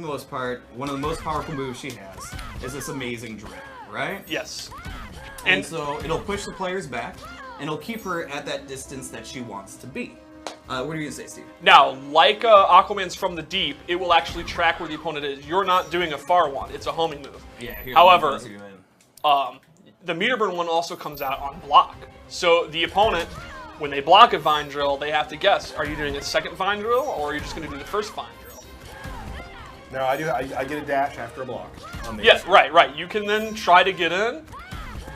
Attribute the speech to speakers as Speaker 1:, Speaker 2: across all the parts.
Speaker 1: the most part, one of the most powerful moves she has is this amazing drip, right?
Speaker 2: Yes.
Speaker 1: And so it'll push the players back, and it'll keep her at that distance that she wants to be. What are you going to say, Steve?
Speaker 2: Now, like Aquaman's From the Deep, it will actually track where the opponent is. You're not doing a far one. It's a homing move.
Speaker 1: Yeah.
Speaker 2: However, the meter burn one also comes out on block. So the opponent, when they block a vine drill, they have to guess, are you doing a second vine drill, or are you just going to do the first vine drill?
Speaker 3: No, I do. I get a dash after a block.
Speaker 2: Yes, right. You can then try to get in,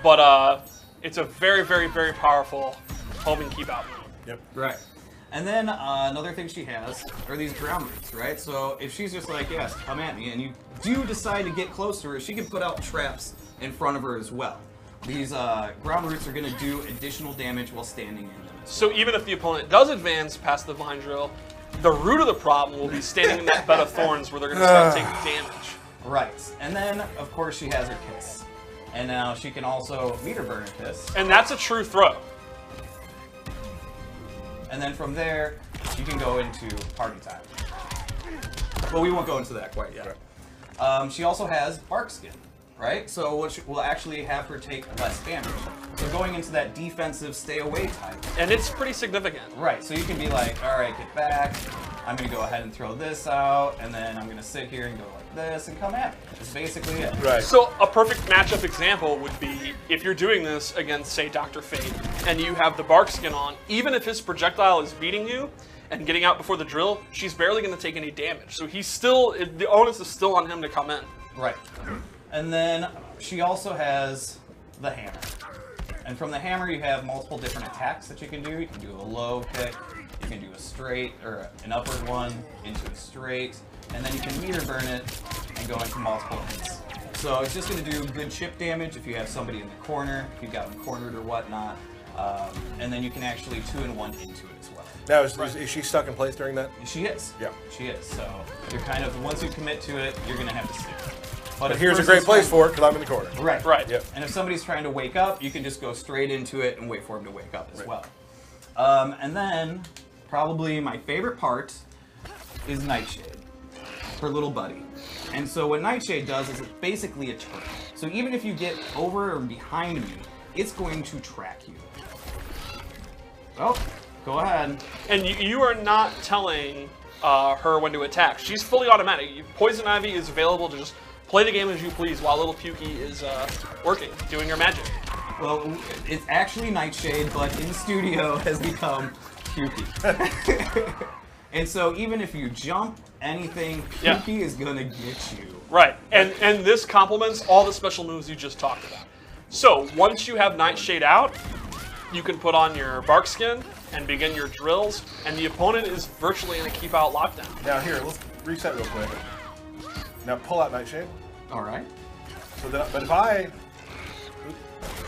Speaker 2: but it's a very, very, very powerful homing keep out move.
Speaker 3: Yep.
Speaker 1: Right. And then another thing she has are these ground roots, right? So if she's just like, yes, come at me, and you do decide to get close to her, she can put out traps in front of her as well. These ground roots are going to do additional damage while standing in them.
Speaker 2: So even if the opponent does advance past the vine drill, the root of the problem will be standing in that bed of thorns where they're going to start taking damage.
Speaker 1: Right. And then, of course, she has her kiss. And now she can also meter burn her kiss.
Speaker 2: And that's a true throw.
Speaker 1: And then from there, you can go into party time. But we won't go into that quite yet. She also has bark skin, right? So which will actually have her take less damage. So going into that defensive stay away type.
Speaker 2: And it's pretty significant.
Speaker 1: Right, so you can be like, all right, get back. I'm going to go ahead and throw this out, and then I'm going to sit here and go like this and come at me. That's basically it.
Speaker 3: Right.
Speaker 2: So a perfect matchup example would be if you're doing this against, say, Dr. Fate, and you have the bark skin on, even if his projectile is beating you and getting out before the drill, she's barely going to take any damage. So he's still, the onus is still on him to come in.
Speaker 1: Right. And then she also has the hammer. And from the hammer, you have multiple different attacks that you can do. You can do a low kick, you can do a straight, or an upward one into a straight, and then you can meter burn it and go into multiple hits. So it's just going to do good chip damage if you have somebody in the corner, if you've got them cornered or whatnot, and then you can actually 2-in-1 into it as well.
Speaker 3: Now, is she stuck in place during that?
Speaker 1: She is.
Speaker 3: Yeah.
Speaker 1: She is. So you're kind of, once you commit to it, you're going to have to stick.
Speaker 3: But here's a great place for it because I'm in the corner.
Speaker 1: Right.
Speaker 2: Right.
Speaker 3: Yep.
Speaker 1: And if somebody's trying to wake up, you can just go straight into it and wait for them to wake up as well. And then, probably my favorite part is Nightshade, her little buddy. And so what Nightshade does is it's basically a turret. So even if you get over or behind me, it's going to track you. Oh, go ahead.
Speaker 2: And you are not telling her when to attack. She's fully automatic. Poison Ivy is available to just play the game as you please while little Pukey is working, doing her magic.
Speaker 1: Well, it's actually Nightshade, but in studio has become Pukey. And so even if you jump anything, Pukey is gonna get you.
Speaker 2: Right, and this complements all the special moves you just talked about. So once you have Nightshade out, you can put on your bark skin and begin your drills, and the opponent is virtually in a keep out lockdown.
Speaker 3: Now here, let's reset real quick. Now pull out Nightshade.
Speaker 1: All right.
Speaker 3: So then, but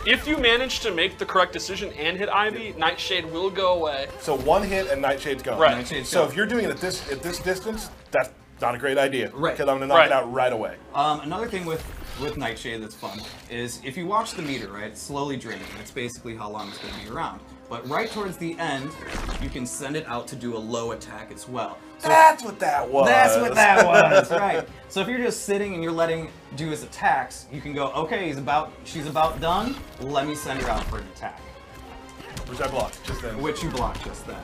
Speaker 2: if you manage to make the correct decision and hit Ivy, Nightshade will go away.
Speaker 3: So one hit and Nightshade's gone.
Speaker 2: Right.
Speaker 1: Nightshade's
Speaker 3: So
Speaker 1: gone.
Speaker 3: if you're doing it at this distance, that's not a great idea.
Speaker 1: Right.
Speaker 3: Because I'm gonna knock it out right away.
Speaker 1: Another thing with Nightshade that's fun is if you watch the meter, right, it's slowly draining. That's basically how long it's going to be around. But right towards the end, you can send it out to do a low attack as well. So
Speaker 3: That's what that was.
Speaker 1: that's what that was, right? So if you're just sitting and you're letting do his attacks, you can go, okay, she's about done. Let me send her out for an attack,
Speaker 3: Which I blocked just then.
Speaker 1: which you blocked just then.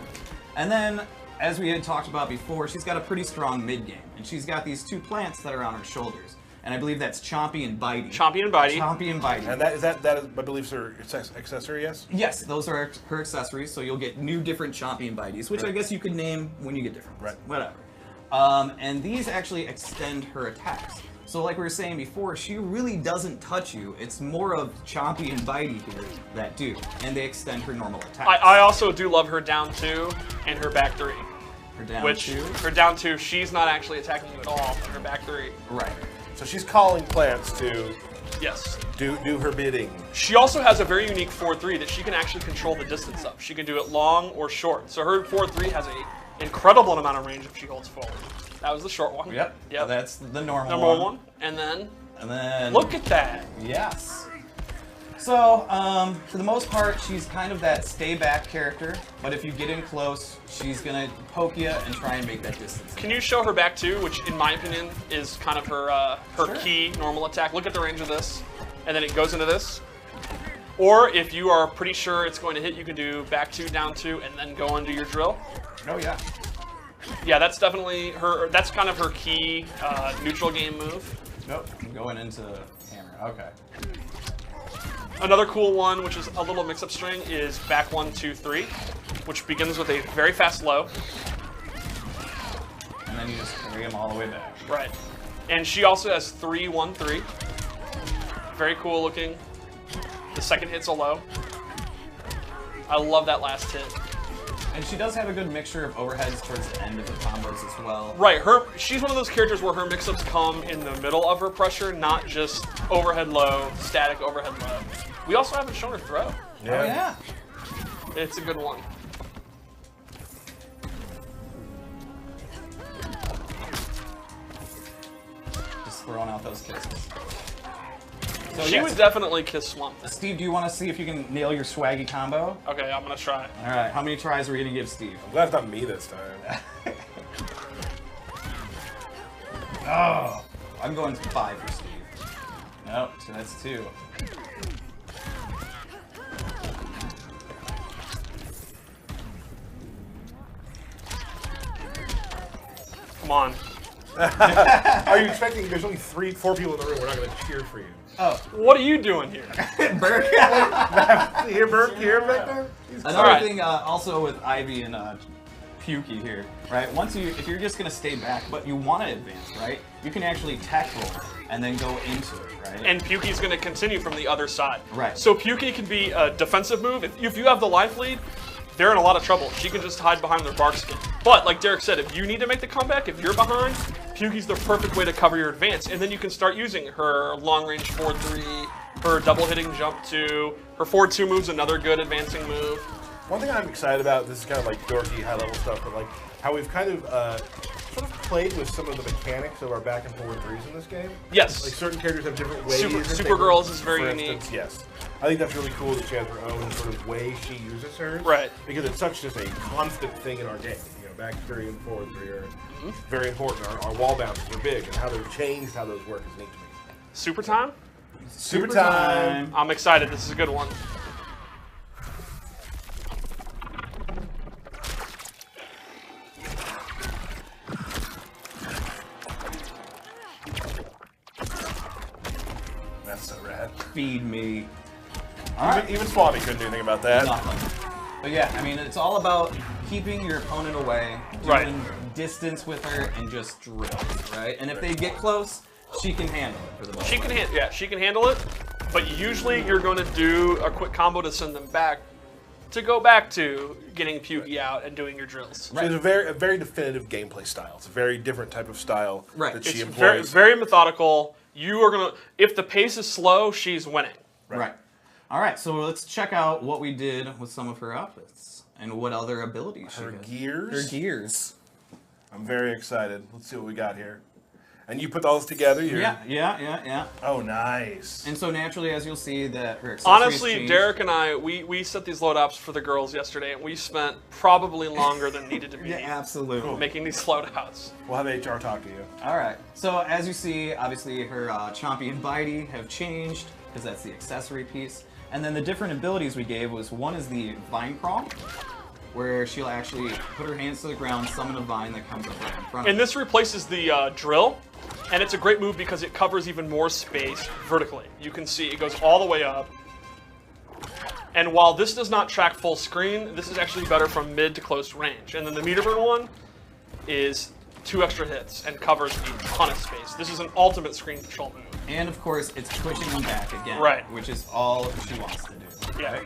Speaker 1: And then, as we had talked about before, she's got a pretty strong mid game, and she's got these two plants that are on her shoulders. And I believe that's Chompy and Bitey.
Speaker 2: Chompy and Bitey.
Speaker 1: Chompy and Bitey.
Speaker 3: And that is, I believe, is her accessory, yes?
Speaker 1: Yes, those are her accessories, so you'll get new different Chompy and Bites, which I guess you could name when you get different ones.
Speaker 3: Right.
Speaker 1: Whatever. And these actually extend her attacks. So like we were saying before, she really doesn't touch you. It's more of Chompy and Bitey here that do, and they extend her normal attacks.
Speaker 2: I also do love her down 2 and her back 3.
Speaker 1: Her down
Speaker 2: Which,
Speaker 1: 2.
Speaker 2: her down 2, she's not actually attacking you at all, but her back 3.
Speaker 1: Right.
Speaker 3: So she's calling plants to
Speaker 2: Yes.
Speaker 3: do her bidding.
Speaker 2: She also has a very unique 4-3 that she can actually control the distance of. She can do it long or short. So her 4-3 has an incredible amount of range if she holds forward. That was the short one.
Speaker 1: Yep. That's the normal
Speaker 2: Number one. And then
Speaker 1: And then...
Speaker 2: look at that.
Speaker 1: Yes. So, for the most part, she's kind of that stay back character, but if you get in close, she's gonna poke you and try and make that distance.
Speaker 2: Can you show her back too, which in my opinion is kind of her
Speaker 1: Sure.
Speaker 2: key normal attack. Look at the range of this, and then it goes into this. Or if you are pretty sure it's going to hit, you can do back 2, down 2, and then go into your drill.
Speaker 1: Oh yeah.
Speaker 2: Yeah, that's definitely her. That's kind of her key neutral game move.
Speaker 1: Nope, I'm going into hammer. Okay.
Speaker 2: Another cool one, which is a little mix-up string, is back 1, 2, 3, which begins with a very fast low.
Speaker 1: And then you just carry them all the way back.
Speaker 2: Right. And she also has 3, 1, 3. Very cool looking. The second hit's a low. I love that last hit.
Speaker 1: And she does have a good mixture of overheads towards the end of the combos as well.
Speaker 2: Right, she's one of those characters where her mix-ups come in the middle of her pressure, not just overhead low, static overhead low. We also haven't shown her throw.
Speaker 3: Yeah.
Speaker 1: Oh yeah.
Speaker 2: It's a good one.
Speaker 1: Just throwing out those kisses. So
Speaker 2: She
Speaker 1: yes,
Speaker 2: would definitely kiss Swamp.
Speaker 1: Steve, do you want to see if you can nail your swaggy combo?
Speaker 2: Okay, I'm gonna try.
Speaker 1: All right, how many tries are we gonna give Steve?
Speaker 3: I'm glad it's not me this time.
Speaker 1: Oh, I'm going 5 for Steve. Nope, so that's 2.
Speaker 2: Come on.
Speaker 3: Are you expecting? There's only 4 people in the room. We're not going to cheer for you.
Speaker 1: Oh,
Speaker 2: What are you doing here?
Speaker 1: Burke.
Speaker 3: Here, Bert. Here, Victor.
Speaker 1: Another
Speaker 2: Alright.
Speaker 1: thing, also with Ivy and Pukey here, right? If you're just gonna stay back, but you want to advance, right? You can actually tech roll and then go into it, right?
Speaker 2: And Pukey's going to continue from the other side.
Speaker 1: Right.
Speaker 2: So Pukey can be a defensive move. If you have the life lead, they're in a lot of trouble. She can just hide behind their bark skin. But like Derek said, if you need to make the comeback, if you're behind, Pukey's the perfect way to cover your advance. And then you can start using her long-range 4-3, her double-hitting jump 2, her 4-2 move's another good advancing move.
Speaker 3: One thing I'm excited about, this is kind of like dorky, high-level stuff, but like how we've kind of sort of played with some of the mechanics of our back and forward 3s in this game.
Speaker 2: Yes.
Speaker 3: Like certain characters have different ways.
Speaker 2: Supergirl's is very
Speaker 3: for
Speaker 2: unique.
Speaker 3: instance, yes. I think that's really cool that she has her own sort of way she uses hers.
Speaker 2: Right.
Speaker 3: Because it's such just a constant thing in our game. You know, back 3 and forward 3 are very important. Our wall bounces are big, and how they're changed, how those work is neat to me.
Speaker 2: Super time?
Speaker 3: Super time.
Speaker 2: I'm excited. This is a good one.
Speaker 3: That's so rad.
Speaker 1: Feed me. All right.
Speaker 3: Even Swami couldn't do anything about that.
Speaker 1: Nothing. But yeah, I mean, it's all about keeping your opponent away, doing
Speaker 2: Right.
Speaker 1: distance with her, and just drill, right? And if they get close, she can handle it for the most
Speaker 2: She
Speaker 1: part.
Speaker 2: can handle it, but usually you're going to do a quick combo to send them back to go back to getting Pukey out and doing your drills.
Speaker 3: So it's a very definitive gameplay style. It's a very different type of style
Speaker 1: Right.
Speaker 3: that she
Speaker 2: It's very,
Speaker 3: employs.
Speaker 2: very methodical. You are going to, if the pace is slow, she's winning.
Speaker 1: Right. All right, so let's check out what we did with some of her outfits and what other abilities she
Speaker 3: Her
Speaker 1: has.
Speaker 3: gears.
Speaker 1: Her gears.
Speaker 3: I'm very excited. Let's see what we got here. And you put all this together?
Speaker 1: Yeah.
Speaker 3: Oh, nice.
Speaker 1: And so naturally, as you'll see, that her accessories
Speaker 2: Honestly,
Speaker 1: change.
Speaker 2: Derek and I, we set these load ups for the girls yesterday, and we spent probably longer than needed to be
Speaker 1: Yeah, absolutely.
Speaker 2: making these load outs.
Speaker 3: We'll have HR talk to you.
Speaker 1: All right. So as you see, obviously her Chompy and Bitey have changed because that's the accessory piece. And then the different abilities we gave was one is the Vine Crawl, where she'll actually put her hands to the ground, summon a vine that comes up right in front of
Speaker 2: And
Speaker 1: her.
Speaker 2: this replaces the drill, and it's a great move because it covers even more space vertically. You can see it goes all the way up. And while this does not track full screen, this is actually better from mid to close range. And then the meter burn one is 2 extra hits and covers a ton of space. This is an ultimate screen control move.
Speaker 1: And of course, it's pushing them back again,
Speaker 2: Right.
Speaker 1: which is all she wants to do.
Speaker 2: Yeah.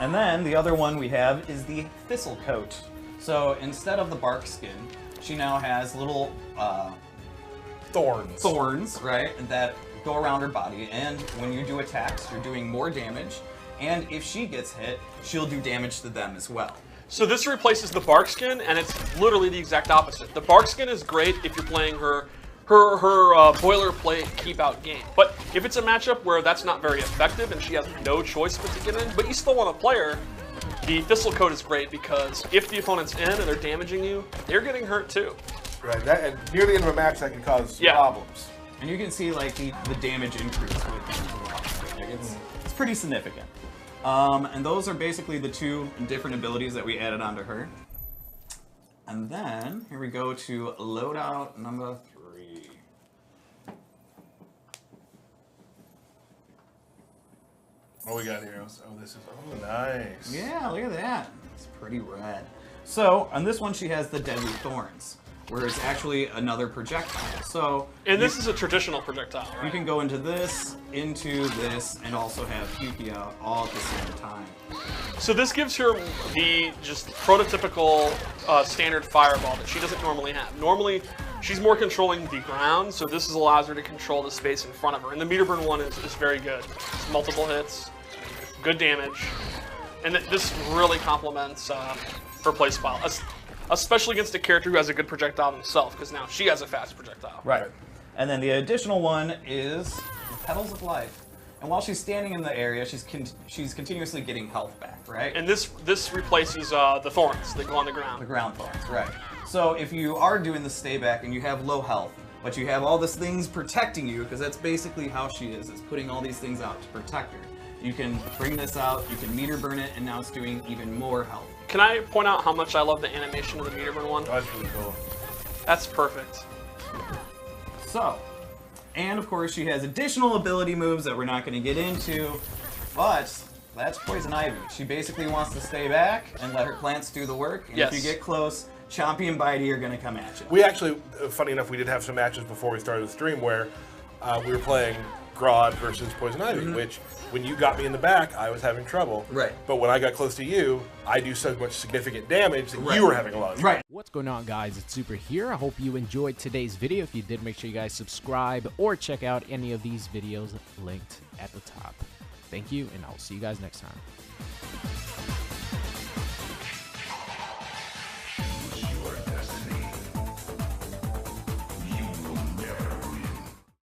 Speaker 1: And then the other one we have is the Thistle Coat. So instead of the bark skin, she now has little
Speaker 3: Thorns.
Speaker 1: thorns, right, that go around her body. And when you do attacks, you're doing more damage. And if she gets hit, she'll do damage to them as well.
Speaker 2: So this replaces the bark skin, and it's literally the exact opposite. The bark skin is great if you're playing her her boilerplate keep out game. But if it's a matchup where that's not very effective and she has no choice but to get in, but you still want to play her, the Thistle Coat is great because if the opponent's in and they're damaging you, they're getting hurt too.
Speaker 3: Right, that, and near the end of a match, that can cause problems.
Speaker 1: And you can see like the damage increase with these. Like, it's pretty significant. And those are basically the two different abilities that we added onto her. And then here we go to loadout number 3.
Speaker 3: What we got here? Oh, this is nice.
Speaker 1: Yeah, look at that. It's pretty rad. So on this one, she has the Deadly Thorns, where it's actually another projectile. So
Speaker 2: and this is a traditional projectile, right?
Speaker 1: You can go into this, and also have Yuki out all at the same time.
Speaker 2: So this gives her the just prototypical standard fireball that she doesn't normally have. Normally, she's more controlling the ground, so this allows her to control the space in front of her. And the meter burn one is very good. It's multiple hits, good damage, and this really complements her playstyle, especially against a character who has a good projectile himself, because now she has a fast projectile.
Speaker 1: Right. And then the additional one is Petals of Life. And while she's standing in the area, she's continuously getting health back, right?
Speaker 2: And this replaces the thorns that go on the ground.
Speaker 1: The ground thorns, right. So if you are doing the stay back and you have low health, but you have all these things protecting you, because that's basically how she is putting all these things out to protect her. You can bring this out, you can meter burn it, and now it's doing even more health.
Speaker 2: Can I point out how much I love the animation of the meter burn one?
Speaker 3: Oh, that's really cool.
Speaker 2: That's perfect.
Speaker 1: So, and of course she has additional ability moves that we're not going to get into, but that's Poison Ivy. She basically wants to stay back and let her plants do the work, and if you get close, Chompy and Bitey are going to come at you.
Speaker 3: We actually, funny enough, we did have some matches before we started the stream where we were playing Grodd versus Poison Ivy, which when you got me in the back, I was having trouble.
Speaker 1: Right.
Speaker 3: But when I got close to you, I do so much significant damage that you were having a lot of trouble.
Speaker 1: Right.
Speaker 4: What's going on, guys? It's Super here. I hope you enjoyed today's video. If you did, make sure you guys subscribe or check out any of these videos linked at the top. Thank you, and I'll see you guys next time.